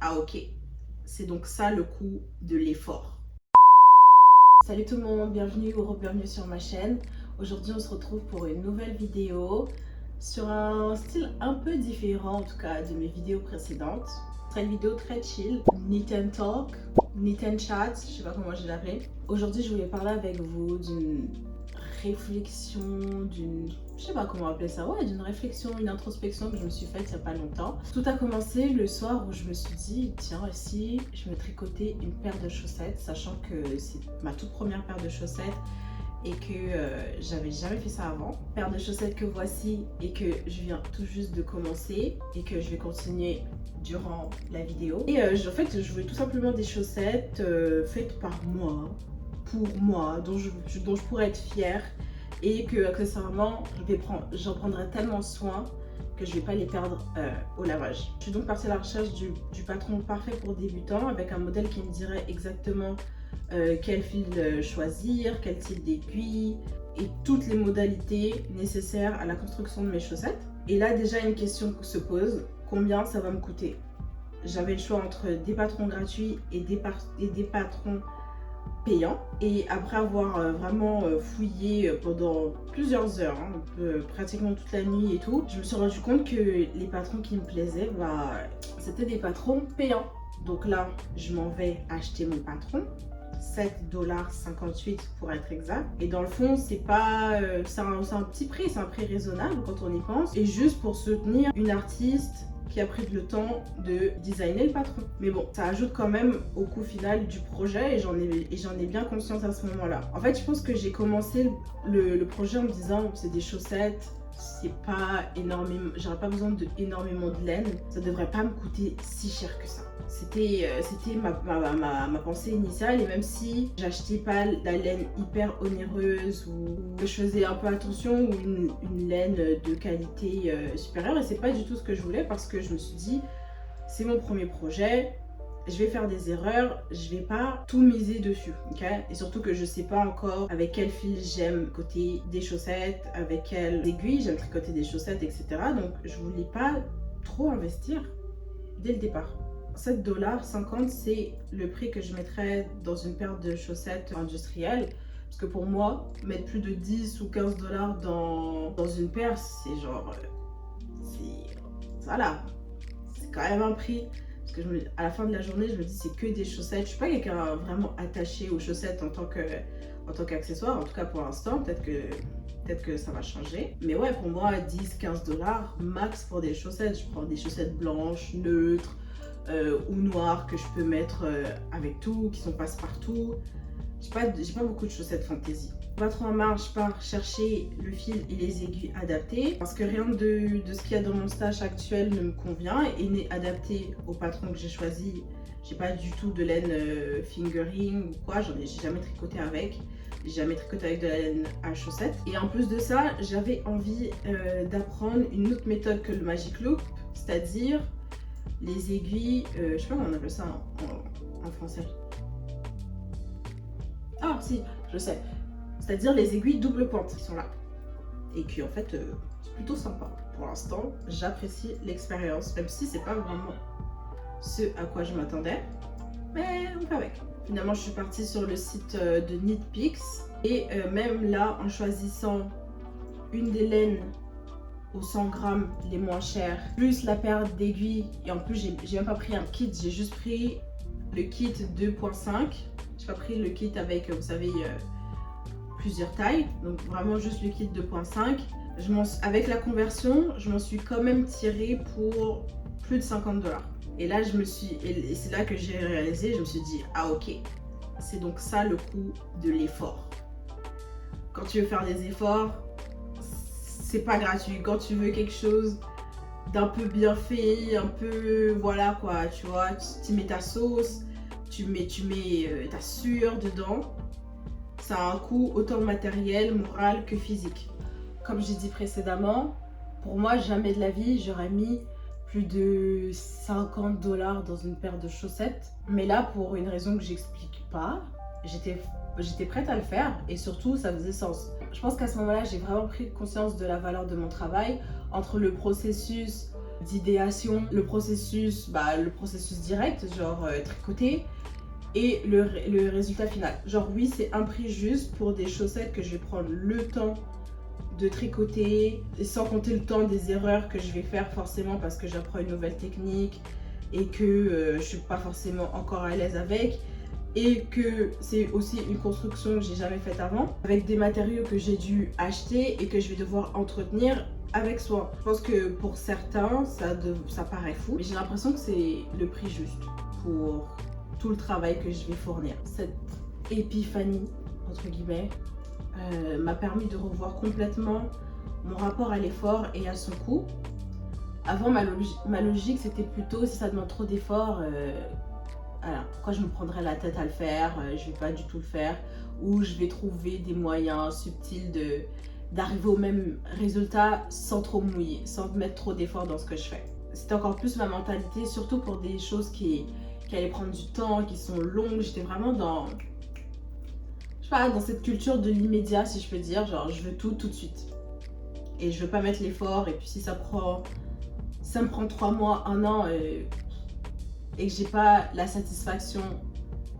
ah ok, c'est donc ça le coût de l'effort. Salut tout le monde, bienvenue ou re-bienvenue sur ma chaîne. Aujourd'hui on se retrouve pour une nouvelle vidéo sur un style un peu différent en tout cas de mes vidéos précédentes. Ce sera une vidéo très chill, Neat and Talk, Neat and Chat, je sais pas comment je vais l'appeler. Aujourd'hui je voulais parler avec vous d'une réflexion, je sais pas comment appeler ça, ouais, d'une réflexion, une introspection que je me suis faite il y a pas longtemps. Tout a commencé le soir où je me suis dit, tiens, si je me tricotais une paire de chaussettes, sachant que c'est ma toute première paire de chaussettes et que j'avais jamais fait ça avant. Paire de chaussettes que voici et que je viens tout juste de commencer et que je vais continuer durant la vidéo. Et en fait, je voulais tout simplement des chaussettes faites par moi, pour moi, dont je pourrais être fière et que accessoirement j'en prendrai tellement soin que je vais pas les perdre au lavage. Je suis donc partie à la recherche du patron parfait pour débutants avec un modèle qui me dirait exactement quel fil choisir, quel type d'aiguille et toutes les modalités nécessaires à la construction de mes chaussettes. Et là déjà une question se pose, combien ça va me coûter? J'avais le choix entre des patrons gratuits et des patrons payant, et après avoir vraiment fouillé pendant plusieurs heures, pratiquement toute la nuit et tout, je me suis rendu compte que les patrons qui me plaisaient, c'était des patrons payants. Donc là, je m'en vais acheter mon patron, 7,58 $ pour être exact. Et dans le fond, c'est pas, c'est un petit prix, c'est un prix raisonnable quand on y pense. Et juste pour soutenir une artiste qui a pris le temps de designer le patron. Mais bon, ça ajoute quand même au coût final du projet et j'en ai bien conscience à ce moment-là. En fait, je pense que j'ai commencé le projet en me disant c'est des chaussettes, c'est pas énormément, j'aurais pas besoin d'énormément de laine, ça devrait pas me coûter si cher que ça. C'était ma pensée initiale, et même si j'achetais pas la laine hyper onéreuse ou je faisais un peu attention, ou une laine de qualité supérieure, et c'est pas du tout ce que je voulais parce que je me suis dit c'est mon premier projet, je vais faire des erreurs, je vais pas tout miser dessus, ok? Et surtout que je sais pas encore avec quel fil j'aime tricoter des chaussettes, avec quelle aiguille j'aime tricoter des chaussettes, etc. Donc je voulais pas trop investir dès le départ. 7,50 $, c'est le prix que je mettrais dans une paire de chaussettes industrielles. Parce que pour moi, mettre plus de 10 ou 15 $ dans une paire, c'est genre... voilà, c'est quand même un prix. Parce que à la fin de la journée, je me dis c'est que des chaussettes. Je suis pas quelqu'un vraiment attaché aux chaussettes en tant qu'accessoire, en tout cas pour l'instant. Peut-être que ça va changer. Mais ouais, pour moi, 10-15 $ max pour des chaussettes. Je prends des chaussettes blanches, neutres, ou noires que je peux mettre avec tout, qui sont passe-partout. J'ai pas beaucoup de chaussettes fantaisie. Pas trop en marge, je pars chercher le fil et les aiguilles adaptées parce que rien de ce qu'il y a dans mon stash actuel ne me convient et n'est adapté au patron que j'ai choisi. J'ai pas du tout de laine fingering ou quoi, j'ai jamais tricoté avec. J'ai jamais tricoté avec de la laine à chaussettes. Et en plus de ça, j'avais envie d'apprendre une autre méthode que le Magic Loop, c'est-à-dire les aiguilles, je sais pas comment on appelle ça en français. Ah si, je sais. C'est-à-dire les aiguilles double pointe qui sont là. Et qui en fait, c'est plutôt sympa. Pour l'instant, j'apprécie l'expérience, même si c'est pas vraiment ce à quoi je m'attendais. Mais on fait avec. Finalement, je suis partie sur le site de Knitpicks. Et même là, en choisissant une des laines aux 100 grammes les moins chères, plus la paire d'aiguilles, et en plus j'ai même pas pris un kit, j'ai juste pris le kit 2.5. J'ai pas pris le kit avec, vous savez, plusieurs tailles, donc vraiment juste le kit 2.5. Avec la conversion, je m'en suis quand même tirée pour plus de 50 $. Et là, et c'est là que j'ai réalisé, je me suis dit, ah ok, c'est donc ça le coût de l'effort. Quand tu veux faire des efforts, c'est pas gratuit. Quand tu veux quelque chose d'un peu bien fait, un peu, voilà quoi, tu vois, tu mets ta sauce, tu mets ta sueur dedans, ça a un coût autant matériel, moral que physique. Comme j'ai dit précédemment, pour moi, jamais de la vie, j'aurais mis plus de 50 $ dans une paire de chaussettes. Mais là, pour une raison que j'explique pas, j'étais prête à le faire et surtout, ça faisait sens. Je pense qu'à ce moment-là, j'ai vraiment pris conscience de la valeur de mon travail entre le processus d'idéation, le processus direct, genre tricoter, et le résultat final. Genre oui, c'est un prix juste pour des chaussettes que je vais prendre le temps de tricoter, et sans compter le temps des erreurs que je vais faire forcément parce que j'apprends une nouvelle technique et que je suis pas forcément encore à l'aise avec, et que c'est aussi une construction que j'ai jamais faite avant, avec des matériaux que j'ai dû acheter et que je vais devoir entretenir avec soin. Je pense que pour certains, ça paraît fou, mais j'ai l'impression que c'est le prix juste pour tout le travail que je vais fournir. Cette épiphanie, entre guillemets, m'a permis de revoir complètement mon rapport à l'effort et à son coût. Avant, ma logique, c'était plutôt si ça demande trop d'efforts, alors, pourquoi je me prendrais la tête à le faire, je vais pas du tout le faire, ou je vais trouver des moyens subtils d'arriver au même résultat sans trop mouiller, sans mettre trop d'efforts dans ce que je fais. C'était encore plus ma mentalité, surtout pour des choses qui allaient prendre du temps, qui sont longues. J'étais vraiment dans, je sais pas, dans cette culture de l'immédiat, si je peux dire, genre je veux tout de suite. Et je veux pas mettre l'effort, et puis si ça me prend 3 mois, 1 an, et que j'ai pas la satisfaction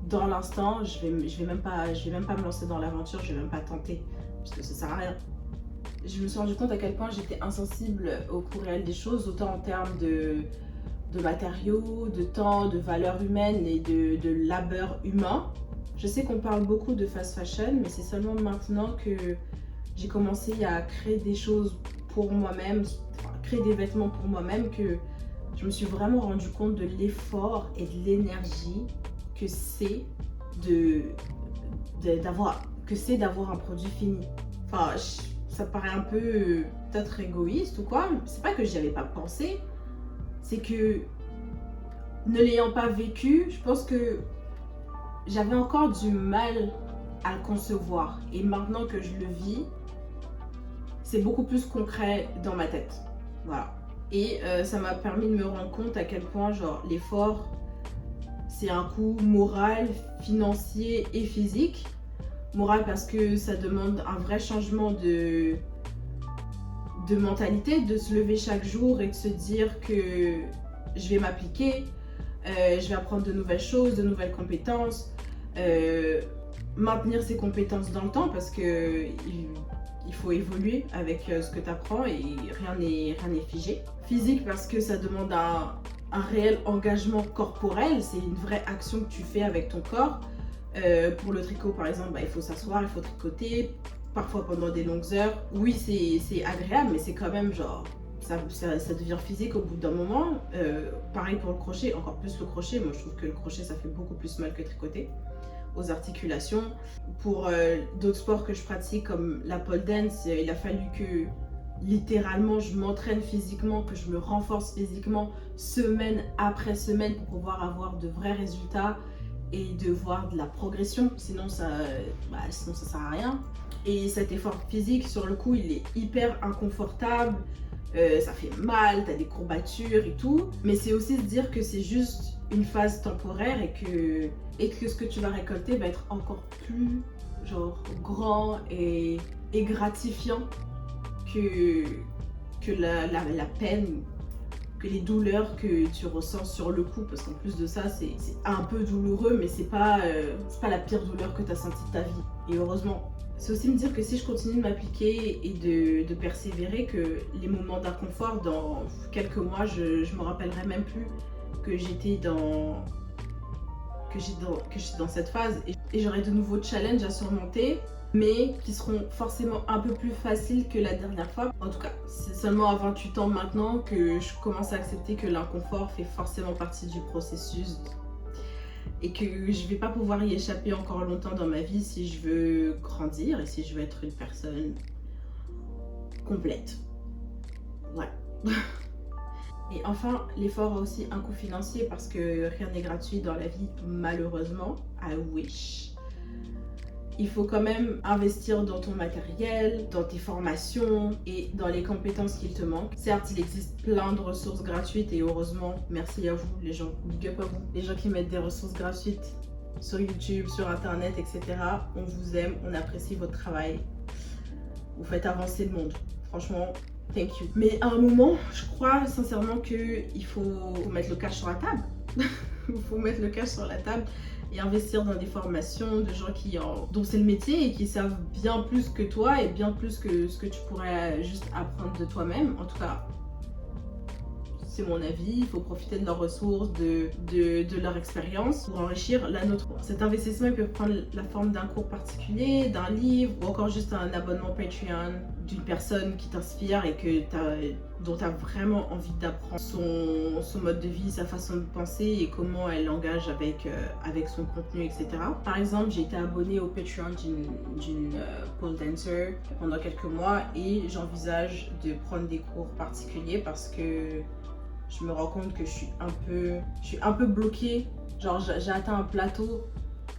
dans l'instant, je vais même pas me lancer dans l'aventure, je vais même pas tenter, parce que ça sert à rien. Je me suis rendu compte à quel point j'étais insensible au coût réel des choses, autant en termes de matériaux, de temps, de valeur humaine et de labeur humain. Je sais qu'on parle beaucoup de fast fashion, mais c'est seulement maintenant que j'ai commencé à créer des choses pour moi-même, créer des vêtements pour moi-même, que je me suis vraiment rendu compte de l'effort et de l'énergie que c'est d'avoir un produit fini. Enfin, ça paraît un peu peut-être égoïste ou quoi, c'est pas que j'y avais pas pensé, c'est que ne l'ayant pas vécu, je pense que j'avais encore du mal à le concevoir. Et maintenant que je le vis, c'est beaucoup plus concret dans ma tête. Voilà. Et ça m'a permis de me rendre compte à quel point genre l'effort, c'est un coût moral, financier et physique. Moral parce que ça demande un vrai changement de mentalité, de se lever chaque jour et de se dire que je vais m'appliquer, je vais apprendre de nouvelles choses, de nouvelles compétences, maintenir ses compétences dans le temps parce que il faut évoluer avec ce que tu apprends et rien n'est figé. Physique parce que ça demande un réel engagement corporel, c'est une vraie action que tu fais avec ton corps. Pour le tricot par exemple, il faut s'asseoir, il faut tricoter, parfois pendant des longues heures. Oui, c'est agréable, mais c'est quand même genre, ça devient physique au bout d'un moment. Pareil pour le crochet, encore plus le crochet. Moi je trouve que le crochet ça fait beaucoup plus mal que tricoter aux articulations. Pour d'autres sports que je pratique comme la pole dance, il a fallu que littéralement je m'entraîne physiquement, que je me renforce physiquement semaine après semaine pour pouvoir avoir de vrais résultats et de voir de la progression, sinon ça sert à rien. Et cet effort physique sur le coup il est hyper inconfortable, ça fait mal, t'as des courbatures et tout, mais c'est aussi se dire que c'est juste une phase temporaire et que ce que tu vas récolter va être encore plus genre grand et gratifiant que la peine, que les douleurs que tu ressens sur le coup, parce qu'en plus de ça c'est un peu douloureux, mais c'est pas la pire douleur que tu as sentie de ta vie, et heureusement. C'est aussi me dire que si je continue de m'appliquer et de persévérer, que les moments d'inconfort dans quelques mois, je me rappellerai même plus que j'étais dans cette phase, et j'aurai de nouveaux challenges à surmonter, mais qui seront forcément un peu plus faciles que la dernière fois. En tout cas, c'est seulement à 28 ans maintenant que je commence à accepter que l'inconfort fait forcément partie du processus et que je vais pas pouvoir y échapper encore longtemps dans ma vie si je veux grandir et si je veux être une personne complète. Voilà. Et enfin, l'effort a aussi un coût financier parce que rien n'est gratuit dans la vie, malheureusement. I wish. Il faut quand même investir dans ton matériel, dans tes formations et dans les compétences qu'il te manquent. Certes, il existe plein de ressources gratuites et heureusement, merci à vous les gens, big up à vous, les gens qui mettent des ressources gratuites sur YouTube, sur internet, etc. On vous aime, on apprécie votre travail. Vous faites avancer le monde. Franchement, Thank you. Mais à un moment, je crois sincèrement qu'il faut mettre le cash sur la table. Il faut mettre le cash sur la table et investir dans des formations de gens dont c'est le métier et qui savent bien plus que toi et bien plus que ce que tu pourrais juste apprendre de toi-même. En tout cas, c'est mon avis, il faut profiter de leurs ressources, de leur expérience pour enrichir la nôtre. Cet investissement il peut prendre la forme d'un cours particulier, d'un livre ou encore juste un abonnement Patreon d'une personne qui t'inspire et dont tu as vraiment envie d'apprendre son mode de vie, sa façon de penser et comment elle engage avec son contenu, etc. Par exemple, j'ai été abonnée au Patreon d'une pole dancer pendant quelques mois et j'envisage de prendre des cours particuliers parce que je me rends compte que je suis un peu bloquée. Genre, j'ai atteint un plateau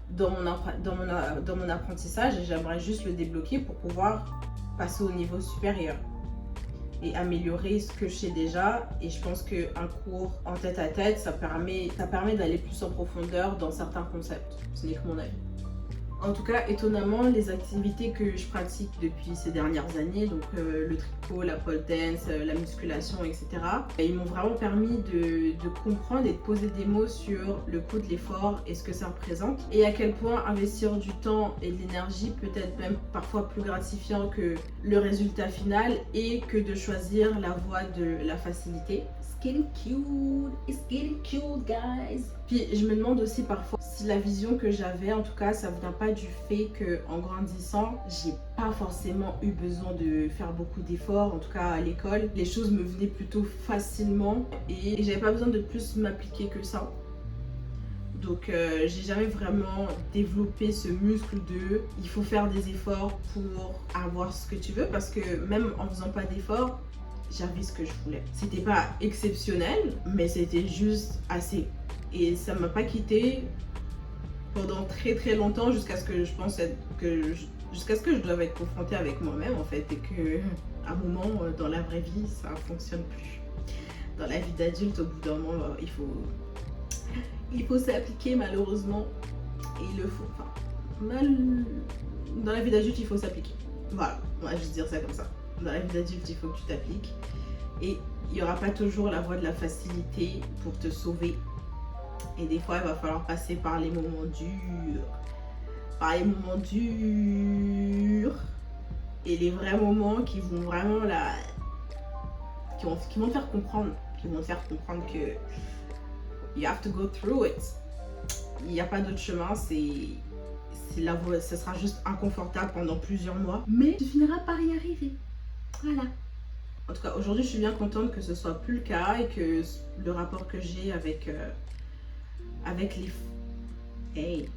dans mon apprentissage et j'aimerais juste le débloquer pour pouvoir passer au niveau supérieur et améliorer ce que je sais déjà. Et je pense qu'un cours en tête-à-tête, ça permet d'aller plus en profondeur dans certains concepts. Ce n'est que mon avis. En tout cas, étonnamment, les activités que je pratique depuis ces dernières années, donc le tricot, la pole dance, la musculation, etc., ils m'ont vraiment permis de comprendre et de poser des mots sur le coût de l'effort et ce que ça représente, et à quel point investir du temps et de l'énergie peut être même parfois plus gratifiant que le résultat final et que de choisir la voie de la facilité. It's getting cute, guys. Puis je me demande aussi parfois si la vision que j'avais, en tout cas, ça vient pas du fait que en grandissant, j'ai pas forcément eu besoin de faire beaucoup d'efforts. En tout cas, à l'école, les choses me venaient plutôt facilement et j'avais pas besoin de plus m'appliquer que ça. Donc j'ai jamais vraiment développé ce muscle il faut faire des efforts pour avoir ce que tu veux, parce que même en faisant pas d'efforts, j'avais ce que je voulais. C'était pas exceptionnel, mais c'était juste assez. Et ça m'a pas quitté pendant très très longtemps jusqu'à ce que je doive être confrontée avec moi-même en fait, et que à un moment dans la vraie vie ça fonctionne plus. Dans la vie d'adulte, au bout d'un moment, il faut s'appliquer malheureusement, et il le faut. Dans la vie d'adulte, il faut s'appliquer. Voilà, on va juste dire ça comme ça. Dans la vie d'adulte, il faut que tu t'appliques. Et il n'y aura pas toujours la voie de la facilité pour te sauver. Et des fois, il va falloir passer par les moments durs. Et les vrais moments qui vont vraiment qui vont te faire comprendre. Qui vont te faire comprendre que you have to go through it. Il n'y a pas d'autre chemin, la voie, ça sera juste inconfortable pendant plusieurs mois, mais tu finiras par y arriver. Voilà. En tout cas, aujourd'hui, je suis bien contente que ce soit plus le cas et que le rapport que j'ai avec et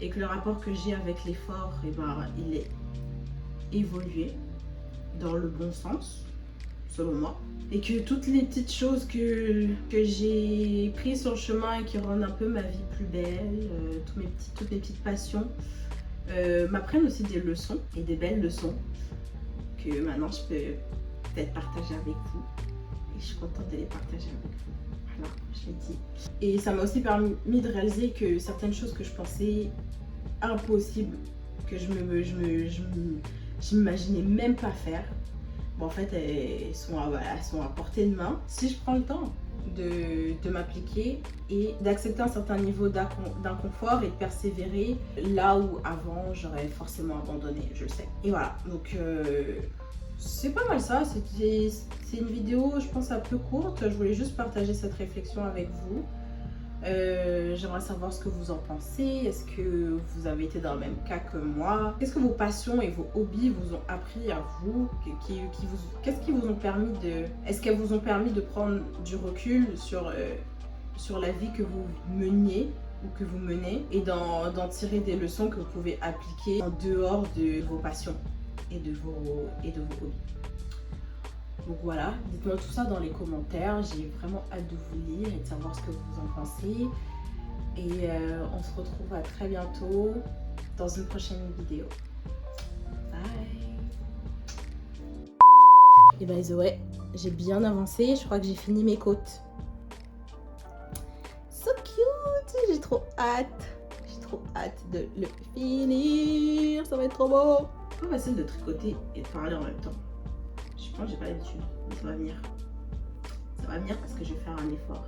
que le rapport que j'ai avec l'effort, il est évolué dans le bon sens, selon moi. Et que toutes les petites choses que j'ai prises sur le chemin et qui rendent un peu ma vie plus belle, toutes mes petites passions, m'apprennent aussi des leçons, et des belles leçons, que maintenant je peux peut-être partager avec vous. Et je suis contente de les partager avec vous. Voilà, je l'ai dit. Et ça m'a aussi permis de réaliser que certaines choses que je pensais impossibles, que je m'imaginais même pas faire, en fait, elles sont à portée de main. Si je prends le temps de m'appliquer et d'accepter un certain niveau d'inconfort et de persévérer là où avant j'aurais forcément abandonné, je le sais. Et voilà, donc c'est pas mal ça. C'est une vidéo, je pense, un peu courte. Je voulais juste partager cette réflexion avec vous. J'aimerais savoir ce que vous en pensez. Est-ce que vous avez été dans le même cas que moi? Qu'est-ce que vos passions et vos hobbies vous ont appris à vous? Qu'est-ce qui vous ont permis Est-ce qu'elles vous ont permis de prendre du recul sur la vie que vous meniez ou que vous menez, et d'en tirer des leçons que vous pouvez appliquer en dehors de vos passions et de vos hobbies? Donc voilà, dites-moi tout ça dans les commentaires, j'ai vraiment hâte de vous lire et de savoir ce que vous en pensez. Et on se retrouve à très bientôt dans une prochaine vidéo. Bye. Et by the way, j'ai bien avancé, je crois que j'ai fini mes côtes. So cute, j'ai trop hâte de le finir, ça va être trop beau. C'est pas facile de tricoter et de parler en même temps. Je suis Franchement, j'ai pas l'habitude, mais ça va venir. Ça va venir parce que je vais faire un effort.